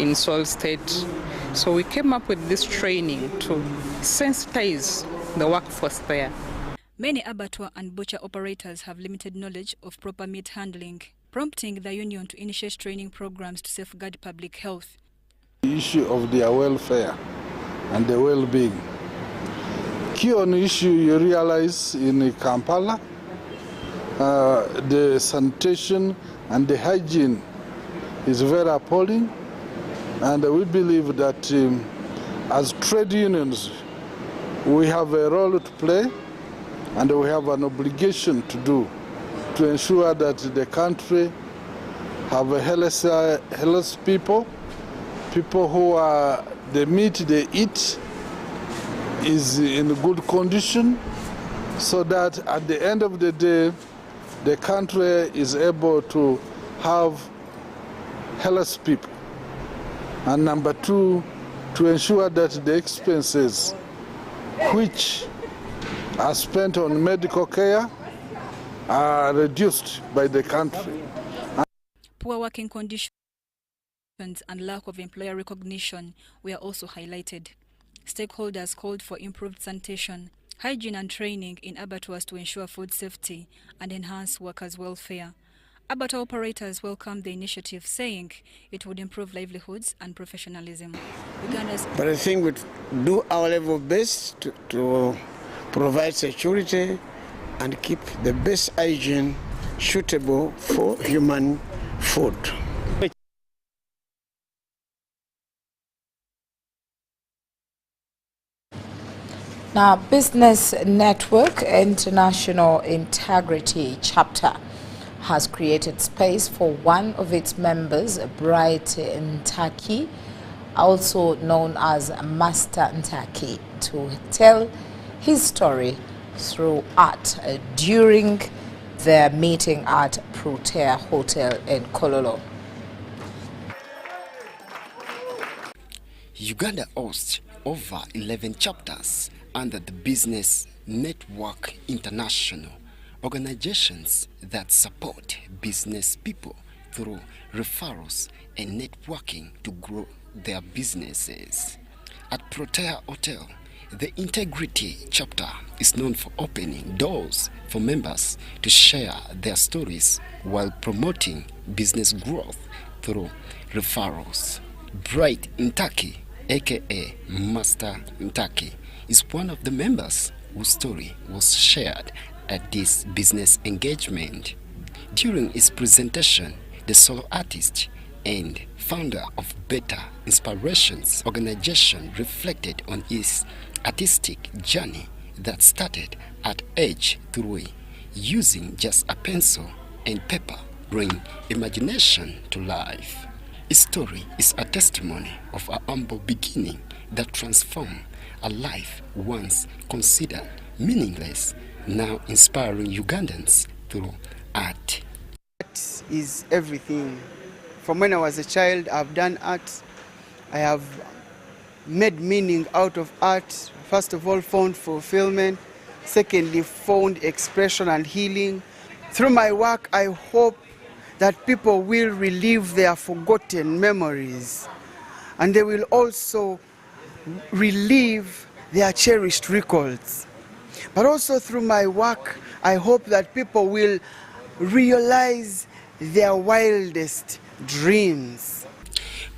S13: in soil state. So we came up with this training to sensitize the workforce there.
S12: Many abattoir and butcher operators have limited knowledge of proper meat handling, prompting the union to initiate training programs to safeguard public health.
S14: The issue of their welfare and the well-being. Key on issue you realize in Kampala, the sanitation and the hygiene is very appalling, and we believe that as trade unions we have a role to play and we have an obligation to do to ensure that the country have a healthy people who are, the meat they eat is in good condition, so that at the end of the day the country is able to have healthy people. And number two, to ensure that the expenses which are spent on medical care are reduced by the country.
S12: Poor working conditions and lack of employer recognition were also highlighted. Stakeholders called for improved sanitation, hygiene and training in abattoirs to ensure food safety and enhance workers' welfare. Abattoir operators welcomed the initiative, saying it would improve livelihoods and professionalism.
S15: But I think we do our level best to provide security and keep the best hygiene suitable for human food.
S1: Now, Business Network International Integrity Chapter has created space for one of its members, Bright Ntaki, also known as Master Ntaki, to tell his story through art during their meeting at Patrcia Hotel in Kololo.
S22: Uganda hosts over 11 chapters under the Business Network International, organizations that support business people through referrals and networking to grow their businesses. At Patrcia Hotel, the Integrity Chapter is known for opening doors for members to share their stories while promoting business growth through referrals. Bright Ntaki, aka Master Ntaki, is one of the members whose story was shared at this business engagement. During his presentation, the solo artist and founder of Better Inspirations organization reflected on his artistic journey that started at age 3, using just a pencil and paper, bring imagination to life. His story is a testimony of a humble beginning that transformed a life once considered meaningless, now inspiring Ugandans through art.
S23: Art is everything. From when I was a child, I've done art. I have made meaning out of art. First of all, found fulfillment. Secondly, found expression and healing. Through my work, I hope that people will relive their forgotten memories, and they will also relive their cherished records. But also through my work, I hope that people will realize their wildest dreams.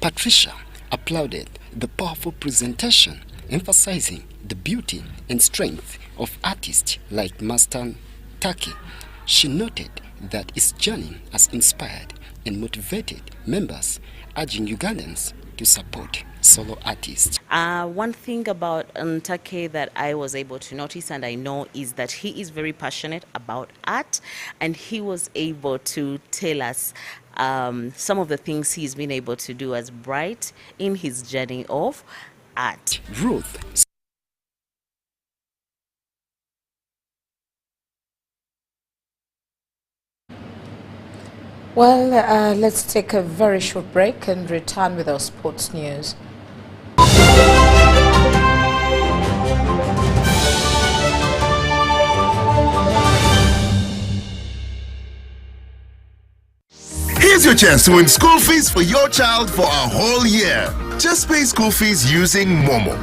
S22: Patricia applauded the powerful presentation, emphasizing the beauty and strength of artists like Master Ntaki. She noted that his journey has inspired and motivated members, urging Ugandans to support solo artists.
S24: One thing about Ntaki that I was able to notice and I know is that he is very passionate about art, and he was able to tell us some of the things he's been able to do as Bright in his journey of art.
S22: Ruth
S1: Well, let's take a very short break and return with our sports news.
S8: Here's your chance to win school fees for your child for a whole year. Just pay school fees using Momo.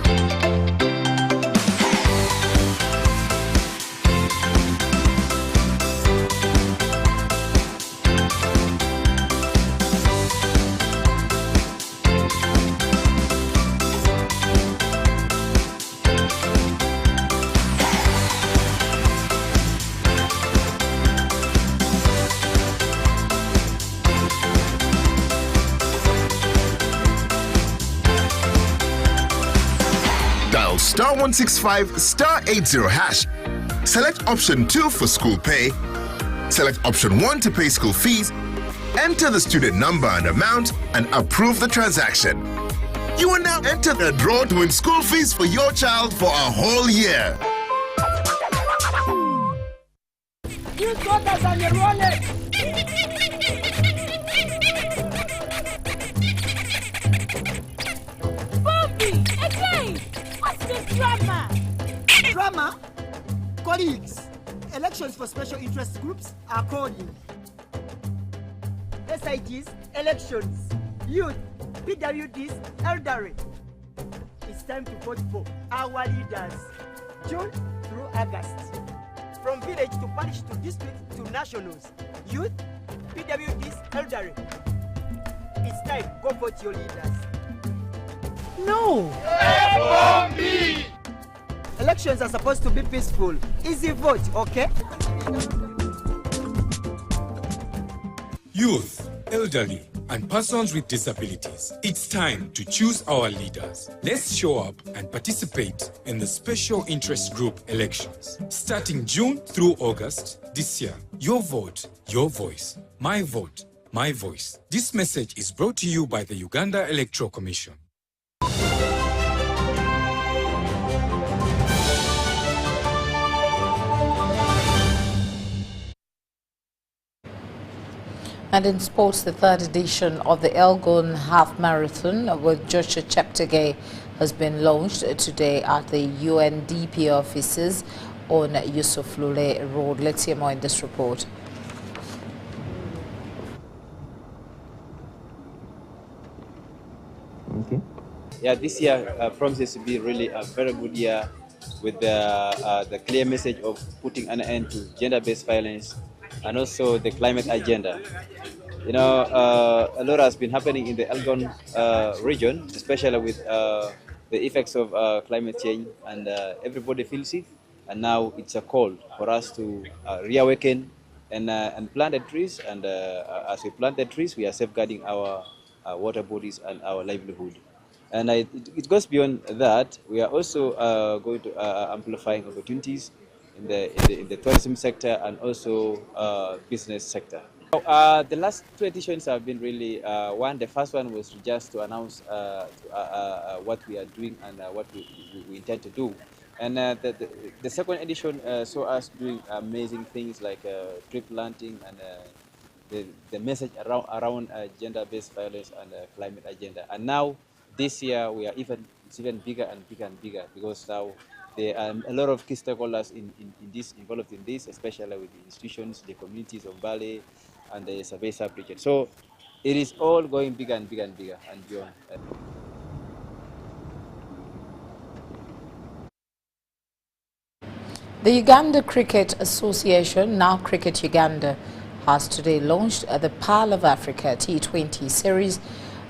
S8: Star 165 star 80 hash. Select option 2 for school pay. Select option 1 to pay school fees. Enter the student number and amount and approve the transaction. You will now enter the draw to win school fees for your child for a whole year.
S2: Use waters on your wallet. Again! What's this drama?
S16: Drama? Colleagues, elections for special interest groups are calling. SITs, elections, youth, PWDs, elderly. It's time to vote for our leaders, June through August. From village to parish to district to nationals, youth, PWDs, elderly. It's time, go vote your leaders. No! FOB! Elections are supposed to be peaceful. Easy vote, okay?
S17: Youth, elderly, and persons with disabilities. It's time to choose our leaders. Let's show up and participate in the special interest group elections. Starting June through August this year. Your vote, your voice. My vote, my voice. This message is brought to you by the Uganda Electoral Commission.
S1: And in sports, the third edition of the Elgon Half Marathon with Joshua Cheptegei has been launched today at the UNDP offices on Yusuf Lule Road. Let's hear more in this report.
S20: Okay. Yeah, this year promises to be really a very good year with the clear message of putting an end to gender-based violence and also the climate agenda. You know, a lot has been happening in the Elgon region, especially with the effects of climate change, and everybody feels it. And now it's a call for us to reawaken and plant the trees. And as we plant the trees, we are safeguarding our water bodies and our livelihood. And it goes beyond that. We are also going to amplifying opportunities in the tourism sector and also business sector. The last two editions have been really the first one was just to announce what we are doing and what we intend to do. And the second edition saw us doing amazing things like tree planting and the message around gender-based violence and climate agenda. And now this year it's even bigger and bigger and bigger, because now there are a lot of key stakeholders involved in this, especially with the institutions, the communities of Bali, and the survey sub-region. So it is all going bigger and bigger and bigger and beyond.
S1: The Uganda Cricket Association, now Cricket Uganda, has today launched the Pearl of Africa T20 series,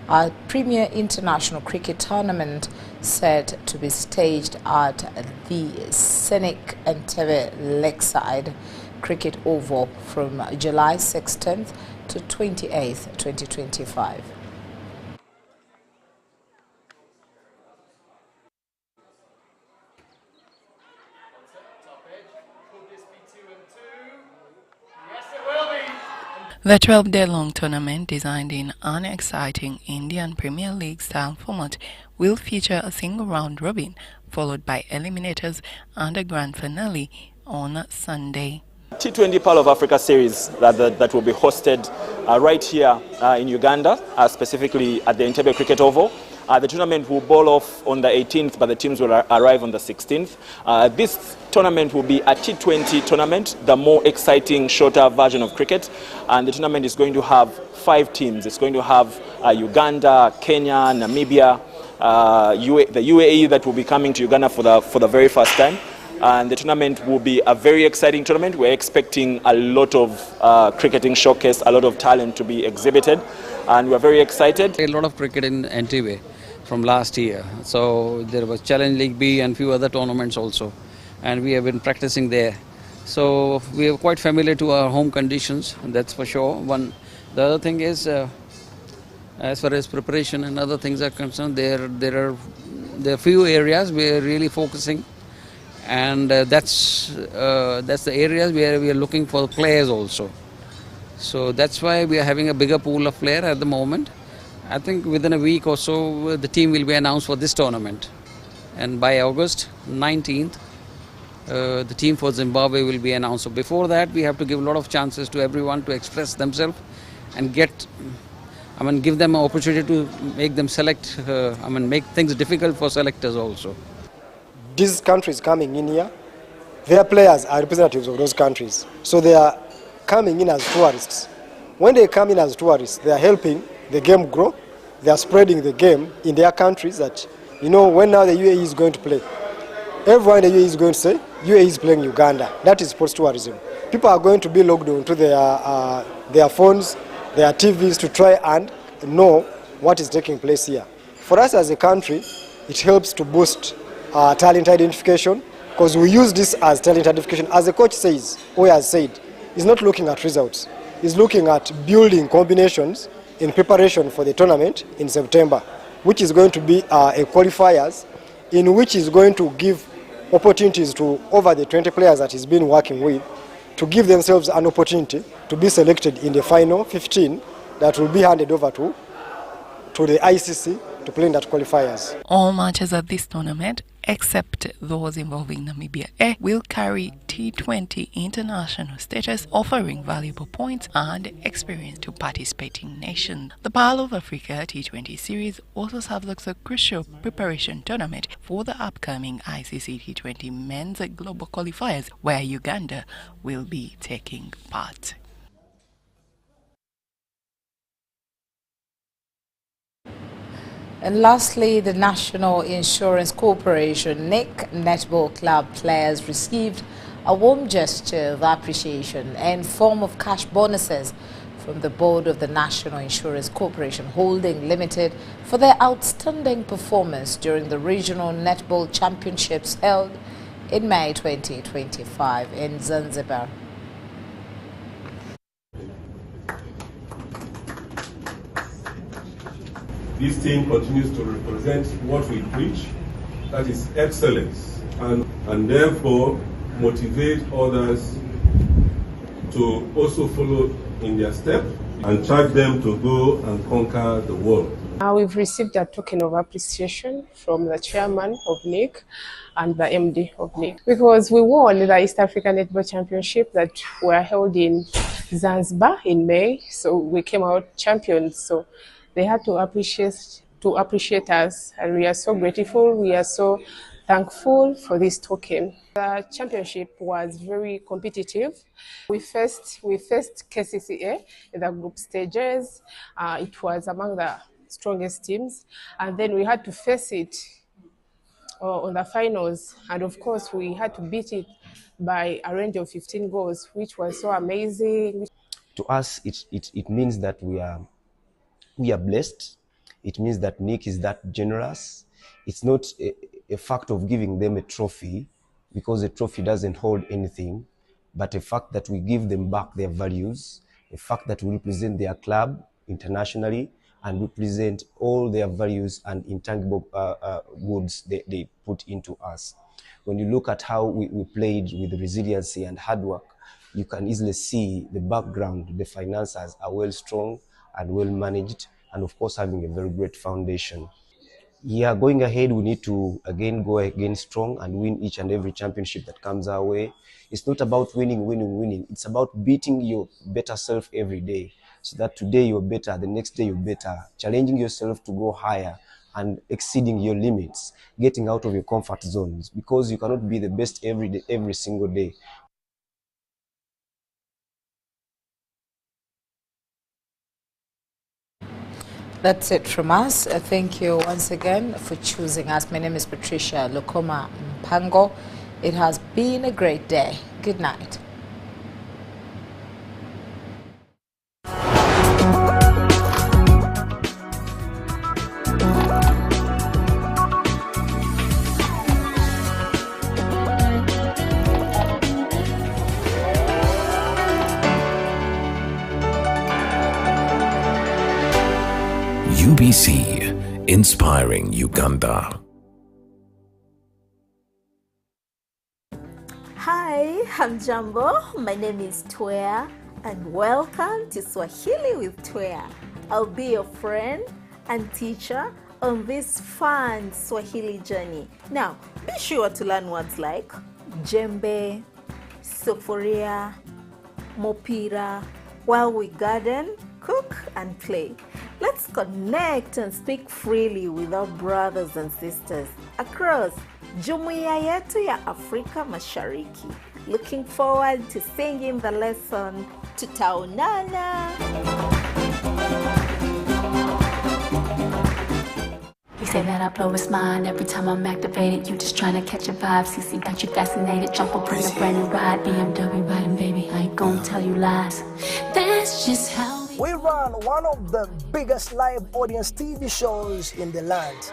S1: a premier international cricket tournament set to be staged at the Scenic Entebbe Lakeside Cricket Oval from July 16th to 28th, 2025.
S25: The 12-day-long tournament, designed in an exciting Indian Premier League-style format, will feature a single round robin, followed by eliminators and a grand finale on Sunday.
S26: T20 Pearl of Africa series that will be hosted
S3: right here in Uganda, specifically at the Entebbe Cricket Oval. The tournament will ball off on the 18th, but the teams will arrive on the 16th. This tournament will be a T20 tournament, the more exciting, shorter version of cricket. And the tournament is going to have 5 teams. It's going to have Uganda, Kenya, Namibia, the UAE that will be coming to Uganda for the very first time. And the tournament will be a very exciting tournament. We're expecting a lot of cricketing showcase, a lot of talent to be exhibited. And we're very excited.
S4: A lot of cricket in Entebbe from last year. So there was Challenge League B and few other tournaments also. And we have been practicing there. So we are quite familiar to our home conditions, that's for sure. The other thing is, as far as preparation and other things are concerned, there are few areas we are really focusing. And that's the areas where we are looking for players also. So that's why we are having a bigger pool of players at the moment. I think within a week or so, the team will be announced for this tournament. And by August 19th, the team for Zimbabwe will be announced. So before that, we have to give a lot of chances to everyone to express themselves and give them an opportunity to make them select, make things difficult for selectors also.
S6: These countries coming in here, their players are representatives of those countries. So they are coming in as tourists. When they come in as tourists, they are helping the game grow. They are spreading the game in their countries that, when now the UAE is going to play, everyone in the UAE is going to say, UAE is playing Uganda. That is sports tourism. People are going to be logged onto their phones, their TVs to try and know what is taking place here. For us as a country, it helps to boost talent identification, because we use this as talent identification. As the coach says, or has said, he's not looking at results. He's looking at building combinations in preparation for the tournament in September, which is going to be a qualifiers, in which is going to give opportunities to over the 20 players that he's been working with, to give themselves an opportunity to be selected in the final 15 that will be handed over to the ICC to play in that qualifiers.
S25: All matches at this tournament, except those involving Namibia A, will carry T20 international status, offering valuable points and experience to participating nations. The Pearl of Africa T20 series also serves as a crucial preparation tournament for the upcoming ICC T20 men's global qualifiers, where Uganda will be taking part.
S1: And lastly, the National Insurance Corporation NIC Netball Club players received a warm gesture of appreciation in form of cash bonuses from the board of the National Insurance Corporation Holding Limited for their outstanding performance during the Regional Netball Championships held in May 2025 in Zanzibar.
S19: This team continues to represent what we preach, that is excellence, and therefore motivate others to also follow in their step and charge them to go and conquer the world.
S21: We've received a token of appreciation from the chairman of NIC and the MD of NIC, because we won the East African Netball Championship that were held in Zanzibar in May, so we came out champions. So they had to appreciate us, and we are so grateful. We are so thankful for this token. The championship was very competitive. We faced KCCA in the group stages. It was among the strongest teams, and then we had to face it on the finals, and of course we had to beat it by a range of 15 goals, which was so amazing.
S26: To us, it means that we are blessed. It means that NIC is that generous. It's not a fact of giving them a trophy, because a trophy doesn't hold anything, but a fact that we give them back their values, a fact that we represent their club internationally and represent all their values and intangible goods they put into us. When you look at how we played with resiliency and hard work, you can easily see the background. The finances are well strong and well managed, and of course having a very great foundation. Yeah, going ahead, we need to again go again strong and win each and every championship that comes our way. It's not about winning. It's about beating your better self every day. so that today you're better, the next day you're better, challenging yourself to go higher and exceeding your limits, getting out of your comfort zones, because you cannot be the best every day, every single day.
S1: That's it from us. Thank you once again for choosing us. My name is Patrcia Lukoma Mpango. It has been a great day. Good night.
S5: UBC, inspiring Uganda.
S7: Hi, I'm Jambo. My name is Twea, and welcome to Swahili with Twea. I'll be your friend and teacher on this fun Swahili journey. Now, be sure to learn words like jembe, sufuria, mopira, while we garden, cook, and play. Let's connect and speak freely with our brothers and sisters across Jumuiya yetu ya Afrika Mashariki. Looking forward to singing the lesson. Tutaonana.
S9: You say that I blow his mind every time I'm activated. You just trying to catch a vibe. CC got you fascinated. Jump up on a brand new ride. BMW riding, baby. I ain't gonna tell you lies. That's just how
S10: we run one of the biggest live audience TV shows in the land.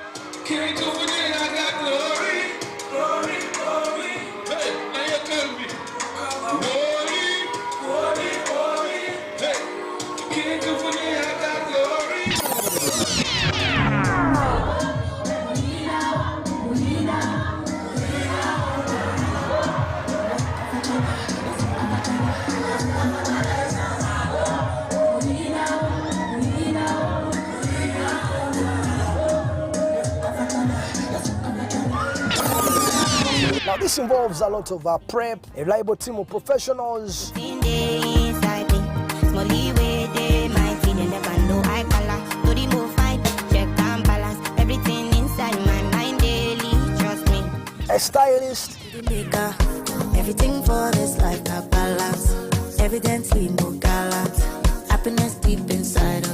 S10: Now this involves a lot of prep, a reliable team of professionals. A stylist.
S11: Everything for this life got balance. Evidently no gallant. Happiness deep inside